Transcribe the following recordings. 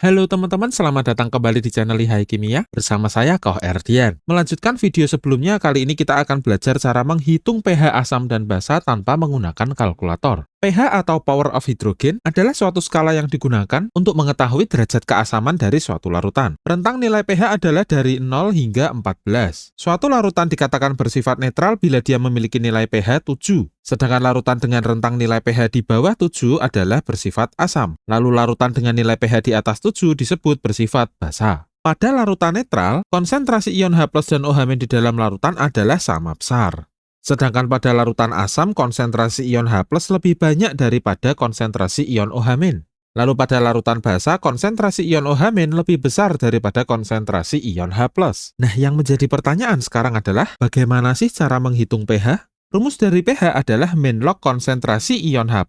Halo teman-teman, selamat datang kembali di channel Lihai Kimia bersama saya Koh Erdian. Melanjutkan video sebelumnya, kali ini kita akan belajar cara menghitung pH asam dan basa tanpa menggunakan kalkulator. pH atau power of hydrogen adalah suatu skala yang digunakan untuk mengetahui derajat keasaman dari suatu larutan. Rentang nilai pH adalah dari 0 hingga 14. Suatu larutan dikatakan bersifat netral bila dia memiliki nilai pH 7. Sedangkan larutan dengan rentang nilai pH di bawah 7 adalah bersifat asam. Lalu larutan dengan nilai pH di atas 7 disebut bersifat basa. Pada larutan netral, konsentrasi ion H+ dan OH- di dalam larutan adalah sama besar. Sedangkan pada larutan asam, konsentrasi ion H+ lebih banyak daripada konsentrasi ion OH-. Lalu pada larutan basa, konsentrasi ion OH- lebih besar daripada konsentrasi ion H+. Nah, yang menjadi pertanyaan sekarang adalah, bagaimana sih cara menghitung pH? Rumus dari pH adalah min log konsentrasi ion H+.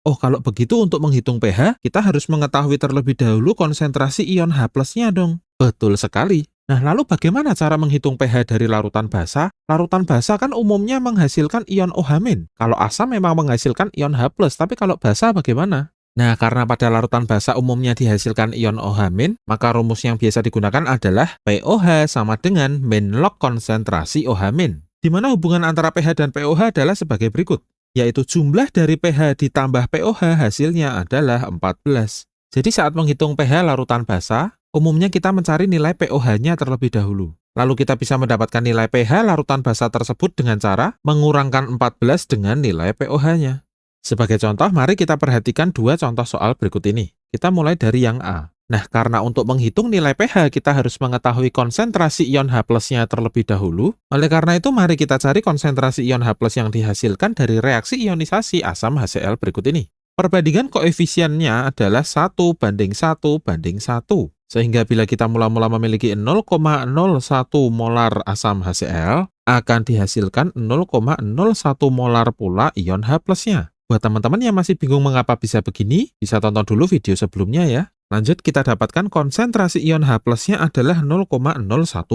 Oh, kalau begitu untuk menghitung pH, kita harus mengetahui terlebih dahulu konsentrasi ion H+-nya dong. Betul sekali. Nah, lalu bagaimana cara menghitung pH dari larutan basa? Larutan basa kan umumnya menghasilkan ion OH-. Kalau asam memang menghasilkan ion H+, tapi kalau basa bagaimana? Nah, karena pada larutan basa umumnya dihasilkan ion OH-, maka rumus yang biasa digunakan adalah POH sama dengan min log konsentrasi OH-, di mana hubungan antara pH dan POH adalah sebagai berikut, yaitu jumlah dari pH ditambah POH hasilnya adalah 14. Jadi saat menghitung pH larutan basa, umumnya kita mencari nilai POH-nya terlebih dahulu. Lalu kita bisa mendapatkan nilai pH larutan basa tersebut dengan cara mengurangkan 14 dengan nilai POH-nya. Sebagai contoh, mari kita perhatikan dua contoh soal berikut ini. Kita mulai dari yang A. Nah, karena untuk menghitung nilai pH, kita harus mengetahui konsentrasi ion H+-nya terlebih dahulu. Oleh karena itu, mari kita cari konsentrasi ion H+ yang dihasilkan dari reaksi ionisasi asam HCl berikut ini. Perbandingan koefisiennya adalah 1:1:1. Sehingga bila kita mula-mula memiliki 0,01 molar asam HCl, akan dihasilkan 0,01 molar pula ion H+-nya. Buat teman-teman yang masih bingung mengapa bisa begini, bisa tonton dulu video sebelumnya ya. Lanjut, kita dapatkan konsentrasi ion H+-nya adalah 0,01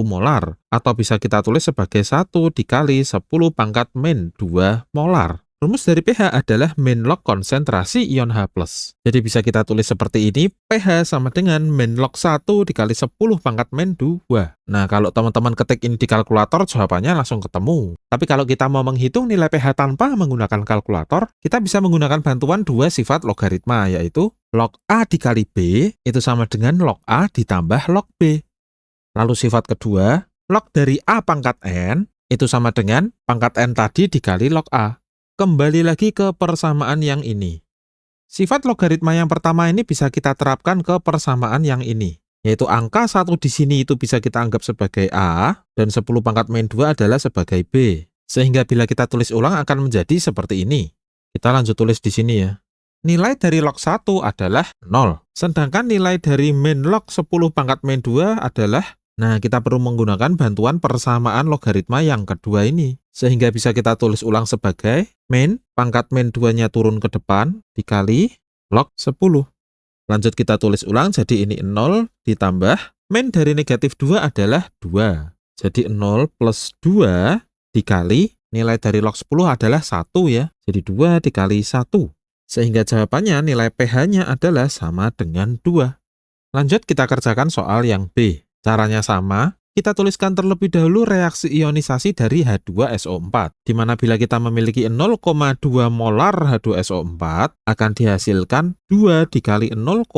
molar, atau bisa kita tulis sebagai 1 dikali 10⁻⁻² molar. Rumus dari pH adalah min log konsentrasi ion H+. Jadi bisa kita tulis seperti ini, pH sama dengan min log 1 dikali 10⁻². Nah, kalau teman-teman ketik ini di kalkulator, jawabannya langsung ketemu. Tapi kalau kita mau menghitung nilai pH tanpa menggunakan kalkulator, kita bisa menggunakan bantuan dua sifat logaritma, yaitu log A dikali B itu sama dengan log A ditambah log B. Lalu sifat kedua, log dari A pangkat N itu sama dengan pangkat N tadi dikali log A. Kembali lagi ke persamaan yang ini. Sifat logaritma yang pertama ini bisa kita terapkan ke persamaan yang ini, yaitu angka 1 di sini itu bisa kita anggap sebagai A, dan 10⁻² adalah sebagai B. Sehingga bila kita tulis ulang akan menjadi seperti ini. Kita lanjut tulis di sini ya. Nilai dari log 1 adalah 0. Sedangkan nilai dari min log 10⁻² adalah, nah, kita perlu menggunakan bantuan persamaan logaritma yang kedua ini. Sehingga bisa kita tulis ulang sebagai min, pangkat min 2-nya turun ke depan, dikali log 10. Lanjut kita tulis ulang, jadi ini 0 ditambah, min dari negatif 2 adalah 2. Jadi 0 plus 2 dikali, nilai dari log 10 adalah 1 ya. Jadi 2 dikali 1. Sehingga jawabannya nilai pH-nya adalah sama dengan 2. Lanjut kita kerjakan soal yang B. Caranya sama, kita tuliskan terlebih dahulu reaksi ionisasi dari H2SO4, di mana bila kita memiliki 0,2 molar H2SO4, akan dihasilkan 2 dikali 0,2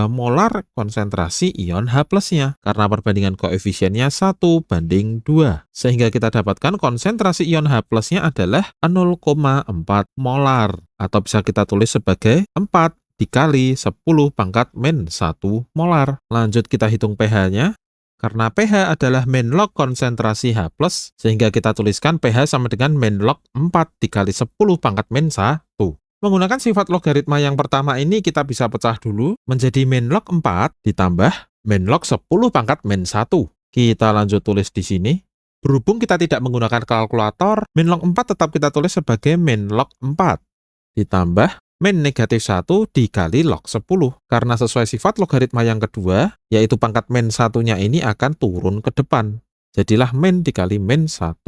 molar konsentrasi ion H+-nya, karena perbandingan koefisiennya 1:2. Sehingga kita dapatkan konsentrasi ion H+-nya adalah 0,4 molar, atau bisa kita tulis sebagai 4 dikali 10⁻⁻⁴ molar. Lanjut kita hitung pH-nya. Karena pH adalah min log konsentrasi H+, sehingga kita tuliskan pH sama dengan min log 4 dikali 10⁻⁻⁴. Menggunakan sifat logaritma yang pertama ini kita bisa pecah dulu menjadi min log 4 ditambah min log 10⁻⁻⁴. Kita lanjut tulis di sini. Berhubung kita tidak menggunakan kalkulator, min log 4 tetap kita tulis sebagai min log 4 ditambah min negatif 1 dikali log 10. Karena sesuai sifat logaritma yang kedua, yaitu pangkat min 1-nya ini akan turun ke depan. Jadilah min dikali min 1.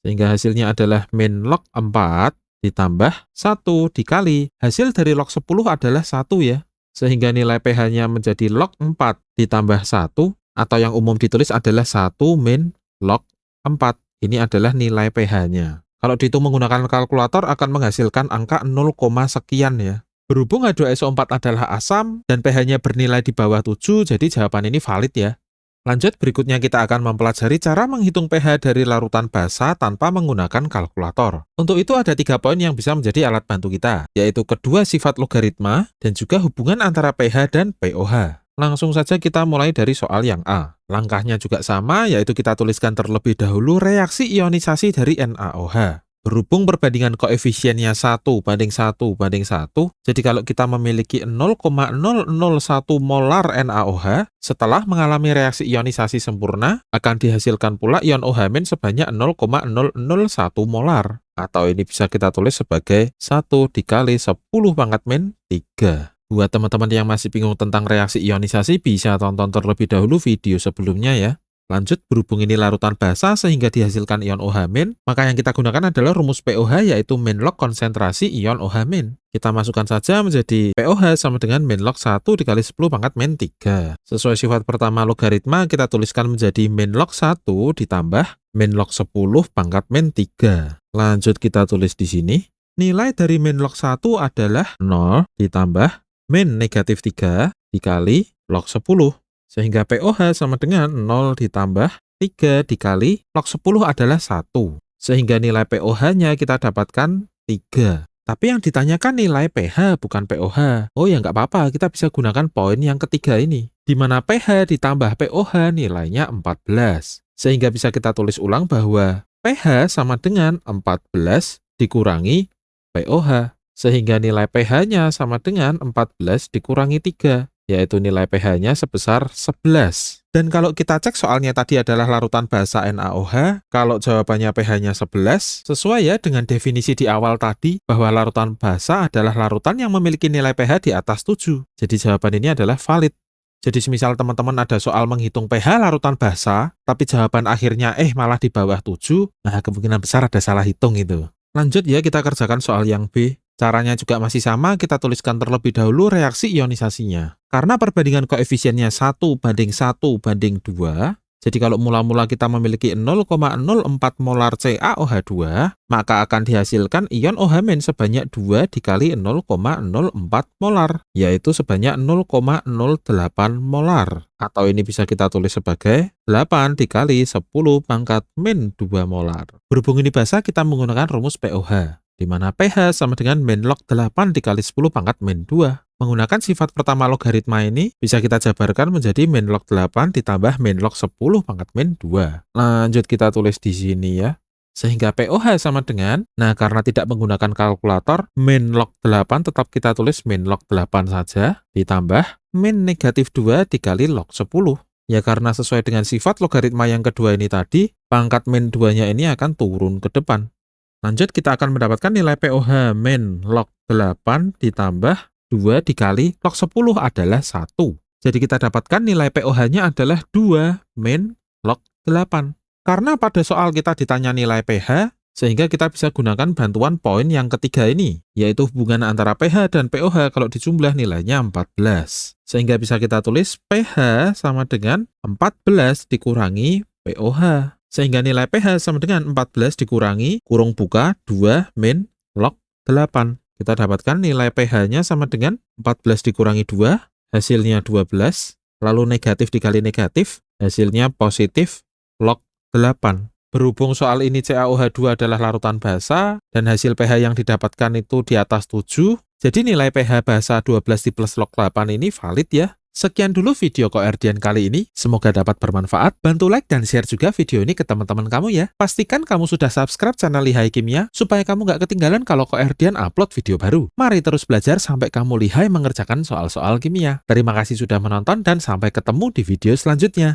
Sehingga hasilnya adalah min log 4 ditambah 1 dikali. Hasil dari log 10 adalah 1 ya. sehingga nilai pH-nya menjadi log 4 ditambah 1, atau yang umum ditulis adalah 1 min log 4. Ini adalah nilai pH-nya. Kalau dihitung menggunakan kalkulator akan menghasilkan angka 0, sekian ya. Berhubung H2SO4 adalah asam dan pH-nya bernilai di bawah 7, jadi jawaban ini valid ya. Lanjut, berikutnya kita akan mempelajari cara menghitung pH dari larutan basa tanpa menggunakan kalkulator. Untuk itu ada 3 poin yang bisa menjadi alat bantu kita, yaitu kedua sifat logaritma dan juga hubungan antara pH dan pOH. Langsung saja kita mulai dari soal yang A. Langkahnya juga sama, yaitu kita tuliskan terlebih dahulu reaksi ionisasi dari NaOH. Berhubung perbandingan koefisiennya 1 banding 1 banding 1, jadi kalau kita memiliki 0,001 molar NaOH, setelah mengalami reaksi ionisasi sempurna, akan dihasilkan pula ion OH- sebanyak 0,001 molar. Atau ini bisa kita tulis sebagai 1 dikali 10 pangkat min 3. Buat teman-teman yang masih bingung tentang reaksi ionisasi, bisa tonton terlebih dahulu video sebelumnya ya. Lanjut, berhubung ini larutan basa sehingga dihasilkan ion OH-, maka yang kita gunakan adalah rumus pOH, yaitu min log konsentrasi ion OH-. Kita masukkan saja menjadi pOH sama dengan min log 1 dikali 10 pangkat min 3. Sesuai sifat pertama logaritma, kita tuliskan menjadi min log 1 ditambah min log 10 pangkat min 3. Lanjut kita tulis di sini. Nilai dari min log 1 adalah 0 ditambah min negatif 3 dikali log 10. Sehingga pOH sama dengan 0 ditambah 3 dikali log 10 adalah 1. Sehingga nilai pOH-nya kita dapatkan 3. Tapi yang ditanyakan nilai pH bukan pOH. Oh ya nggak apa-apa, kita bisa gunakan poin yang ketiga ini. Di mana pH ditambah pOH nilainya 14. Sehingga bisa kita tulis ulang bahwa pH sama dengan 14 dikurangi pOH. Sehingga nilai pH-nya sama dengan 14 dikurangi 3. Yaitu nilai pH-nya sebesar 11. Dan kalau kita cek soalnya tadi adalah larutan basa NaOH, kalau jawabannya pH-nya 11, sesuai ya dengan definisi di awal tadi, bahwa larutan basa adalah larutan yang memiliki nilai pH di atas 7. Jadi jawaban ini adalah valid. Jadi semisal teman-teman ada soal menghitung pH larutan basa, tapi jawaban akhirnya malah di bawah 7, nah kemungkinan besar ada salah hitung itu. Lanjut ya, kita kerjakan soal yang B. Caranya juga masih sama, kita tuliskan terlebih dahulu reaksi ionisasinya. Karena perbandingan koefisiennya 1 banding 1 banding 2, jadi kalau mula-mula kita memiliki 0,04 molar CaOH2, maka akan dihasilkan ion OH- sebanyak 2 dikali 0,04 molar, yaitu sebanyak 0,08 molar. Atau ini bisa kita tulis sebagai 8 dikali 10 pangkat min 2 molar. Berhubung ini basa, kita menggunakan rumus pOH. Di mana pH sama dengan min log 8 dikali 10 pangkat min 2. Menggunakan sifat pertama logaritma ini, bisa kita jabarkan menjadi min log 8 ditambah min log 10 pangkat min 2. Lanjut kita tulis di sini ya. Sehingga pOH sama dengan, nah karena tidak menggunakan kalkulator, min log 8 tetap kita tulis min log 8 saja, ditambah min negatif 2 dikali log 10. Ya karena sesuai dengan sifat logaritma yang kedua ini tadi, pangkat min 2-nya ini akan turun ke depan. Lanjut, kita akan mendapatkan nilai pOH min log 8 ditambah 2 dikali log 10 adalah 1. Jadi kita dapatkan nilai pOH-nya adalah 2 min log 8. Karena pada soal kita ditanya nilai pH, sehingga kita bisa gunakan bantuan poin yang ketiga ini, yaitu hubungan antara pH dan pOH kalau dijumlah nilainya 14. Sehingga bisa kita tulis pH sama dengan 14 dikurangi pOH. Sehingga nilai pH sama dengan 14 dikurangi kurung buka 2 min log 8. Kita dapatkan nilai pH-nya sama dengan 14 dikurangi 2, hasilnya 12. Lalu negatif dikali negatif, hasilnya positif log 8. Berhubung soal ini CaOH2 adalah larutan basa, dan hasil pH yang didapatkan itu di atas 7, jadi nilai pH basa 12 di plus log 8 ini valid ya. Sekian dulu video Koerdian kali ini, semoga dapat bermanfaat. Bantu like dan share juga video ini ke teman-teman kamu ya. Pastikan kamu sudah subscribe channel Lihai Kimia, supaya kamu nggak ketinggalan kalau Koerdian upload video baru. Mari terus belajar sampai kamu lihai mengerjakan soal-soal kimia. Terima kasih sudah menonton dan sampai ketemu di video selanjutnya.